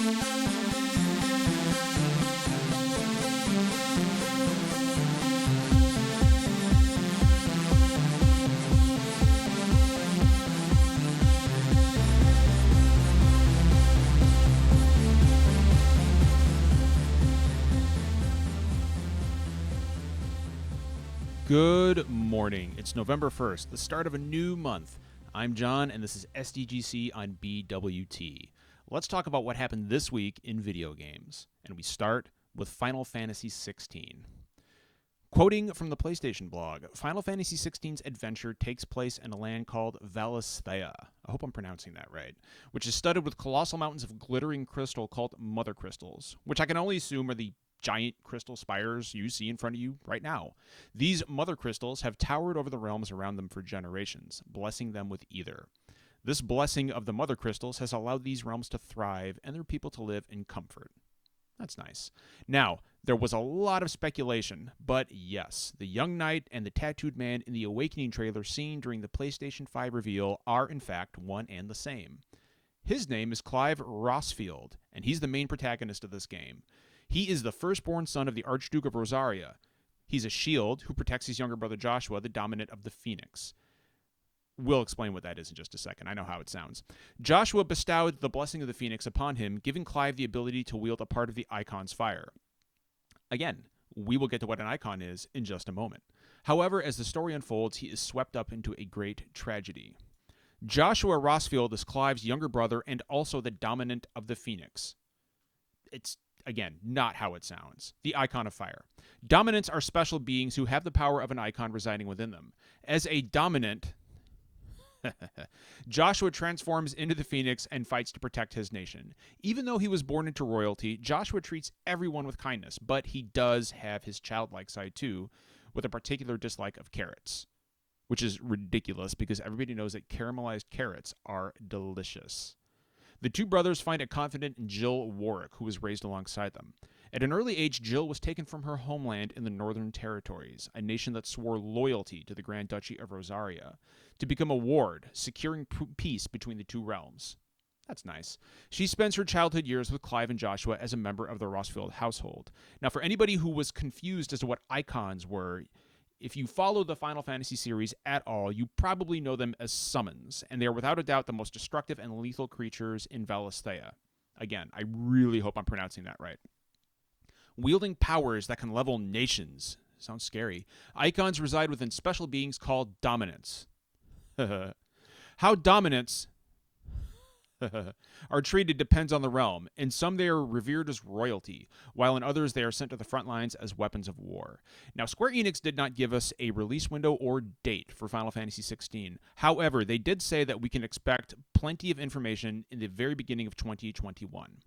Good morning. It's November 1st, the start of a new month. I'm John, and this is SDGC on BWT. Let's talk about what happened this week in video games. And we start with Final Fantasy XVI. Quoting from the PlayStation blog, Final Fantasy XVI's adventure takes place in a land called Valisthea. I hope I'm pronouncing that right. Which is studded with colossal mountains of glittering crystal called Mother Crystals, which I can only assume are the giant crystal spires you see in front of you right now. These mother crystals have towered over the realms around them for generations, blessing them with either. This blessing of the mother crystals has allowed these realms to thrive and their people to live in comfort. That's nice. Now, there was a lot of speculation, but yes, the young knight and the tattooed man in the Awakening trailer seen during the PlayStation 5 reveal are in fact one and the same. His name is Clive Rosfield, and he's the main protagonist of this game. He is the firstborn son of the Archduke of Rosaria. He's a shield who protects his younger brother Joshua, the dominant of the Phoenix. We'll explain what that is in just a second. I know how it sounds. Joshua bestowed the blessing of the Phoenix upon him, giving Clive the ability to wield a part of the Icon's fire. Again, we will get to what an Icon is in just a moment. However, as the story unfolds, he is swept up into a great tragedy. Joshua Rosfield is Clive's younger brother and also the dominant of the Phoenix. It's again, not how it sounds. The Icon of Fire. Dominants are special beings who have the power of an icon residing within them. As a dominant, Joshua transforms into the Phoenix and fights to protect his nation. Even though he was born into royalty, Joshua treats everyone with kindness, but he does have his childlike side too, with a particular dislike of carrots. Which is ridiculous because everybody knows that caramelized carrots are delicious. The two brothers find a confidant in Jill Warwick, who was raised alongside them. At an early age, Jill was taken from her homeland in the Northern Territories, a nation that swore loyalty to the Grand Duchy of Rosaria, to become a ward, securing peace between the two realms. That's nice. She spends her childhood years with Clive and Joshua as a member of the Rosfield household. Now, for anybody who was confused as to what icons were, if you follow the Final Fantasy series at all, you probably know them as summons, and they are without a doubt the most destructive and lethal creatures in Valisthea. Again, I really hope I'm pronouncing that right. Wielding powers that can level nations. Sounds scary. Icons reside within special beings called dominants. How dominants are treated depends on the realm. In some they are revered as royalty, while in others they are sent to the front lines as weapons of war. Now, Square Enix did not give us a release window or date for Final Fantasy XVI. However, they did say that we can expect plenty of information in the very beginning of 2021.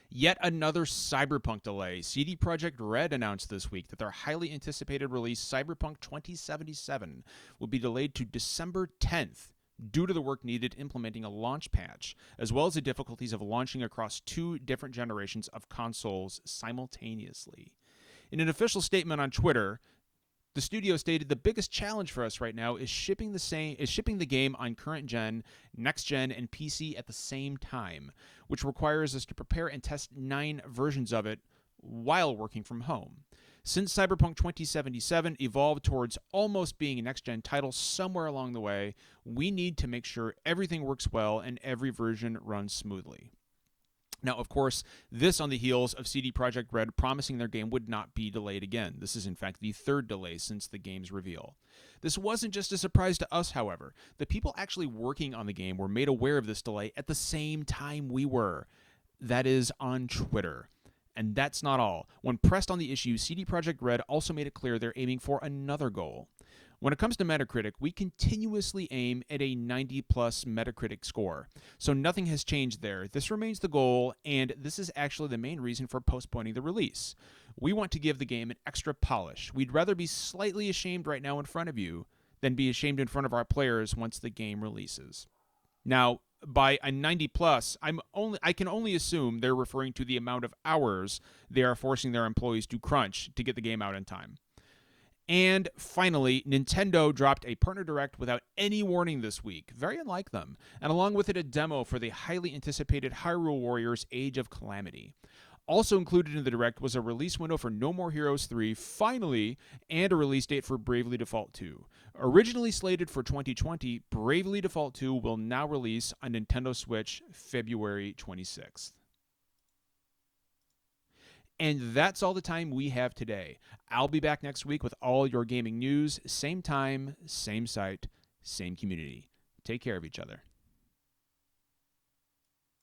Yet another Cyberpunk delay. CD Projekt Red announced this week that their highly anticipated release, Cyberpunk 2077, will be delayed to December 10th. Due to the work needed implementing a launch patch, as well as the difficulties of launching across two different generations of consoles simultaneously. In an official statement on Twitter, the studio stated the biggest challenge for us right now is shipping the game on current gen, next gen, and PC at the same time, which requires us to prepare and test 9 versions of it while working from home. Since Cyberpunk 2077 evolved towards almost being a next-gen title somewhere along the way, we need to make sure everything works well and every version runs smoothly. Now, of course, this on the heels of CD Projekt Red promising their game would not be delayed again. This is, in fact, the third delay since the game's reveal. This wasn't just a surprise to us, however. The people actually working on the game were made aware of this delay at the same time we were. That is, on Twitter. And that's not all. When pressed on the issue, CD Projekt Red also made it clear they're aiming for another goal. When it comes to Metacritic, we continuously aim at a 90-plus Metacritic score. So nothing has changed there. This remains the goal, and this is actually the main reason for postponing the release. We want to give the game an extra polish. We'd rather be slightly ashamed right now in front of you than be ashamed in front of our players once the game releases. Now, by a 90 plus, I can only assume they're referring to the amount of hours they are forcing their employees to crunch to get the game out in time. And finally, Nintendo dropped a partner direct without any warning this week, very unlike them, and along with it a demo for the highly anticipated Hyrule Warriors Age of Calamity. Also included in the direct was a release window for No More Heroes 3, finally, and a release date for Bravely Default 2. Originally slated for 2020, Bravely Default 2 will now release on Nintendo Switch February 26th. And that's all the time we have today. I'll be back next week with all your gaming news, same time, same site, same community. Take care of each other.